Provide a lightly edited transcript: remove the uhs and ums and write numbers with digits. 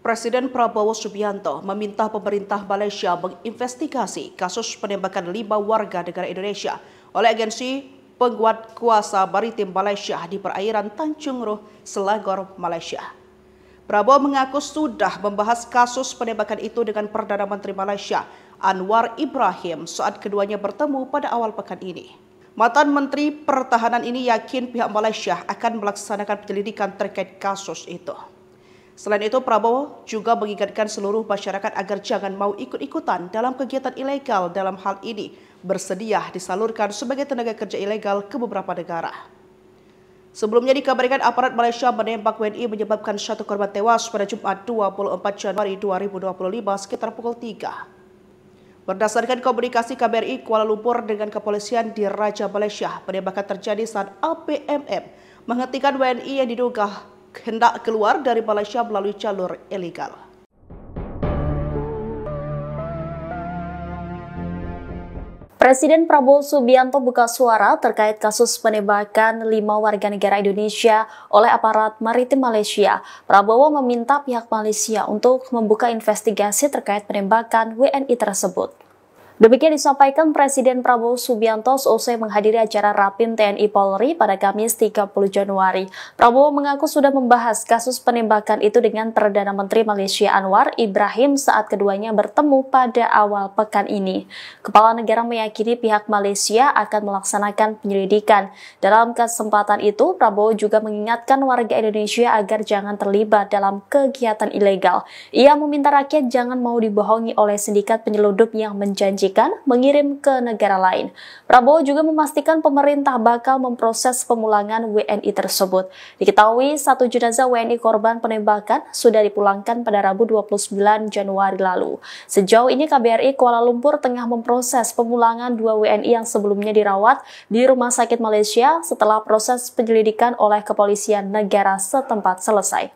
Presiden Prabowo Subianto meminta pemerintah Malaysia menginvestigasi kasus penembakan 5 warga negara Indonesia oleh agensi penguat kuasa maritim Malaysia di perairan Tanjung Roh, Selangor, Malaysia. Prabowo mengaku sudah membahas kasus penembakan itu dengan Perdana Menteri Malaysia, Anwar Ibrahim, saat keduanya bertemu pada awal pekan ini. Mantan Menteri Pertahanan ini yakin pihak Malaysia akan melaksanakan penyelidikan terkait kasus itu. Selain itu, Prabowo juga mengingatkan seluruh masyarakat agar jangan mau ikut-ikutan dalam kegiatan ilegal, dalam hal ini bersedia disalurkan sebagai tenaga kerja ilegal ke beberapa negara. Sebelumnya dikabarkan aparat Malaysia menembak WNI menyebabkan 1 korban tewas pada Jumat 24 Januari 2025 sekitar pukul 3. Berdasarkan komunikasi KBRI Kuala Lumpur dengan kepolisian di Raja Malaysia, penembakan terjadi saat APMM menghentikan WNI yang diduga hendak keluar dari Malaysia melalui jalur ilegal. Presiden Prabowo Subianto buka suara terkait kasus penembakan 5 warga negara Indonesia oleh aparat maritim Malaysia. Prabowo meminta pihak Malaysia untuk membuka investigasi terkait penembakan WNI tersebut. Demikian disampaikan Presiden Prabowo Subianto seusai menghadiri acara Rapim TNI Polri pada Kamis 30 Januari. Prabowo mengaku sudah membahas kasus penembakan itu dengan Perdana Menteri Malaysia Anwar Ibrahim saat keduanya bertemu pada awal pekan ini. Kepala negara meyakini pihak Malaysia akan melaksanakan penyelidikan. Dalam kesempatan itu, Prabowo juga mengingatkan warga Indonesia agar jangan terlibat dalam kegiatan ilegal. Ia meminta rakyat jangan mau dibohongi oleh sindikat penyeludup yang menjanjikan mengirim ke negara lain. Prabowo juga memastikan pemerintah bakal memproses pemulangan WNI tersebut. Diketahui 1 jenazah WNI korban penembakan sudah dipulangkan pada Rabu 29 Januari lalu. Sejauh ini KBRI Kuala Lumpur tengah memproses pemulangan 2 WNI yang sebelumnya dirawat di Rumah Sakit Malaysia setelah proses penyelidikan oleh kepolisian negara setempat selesai.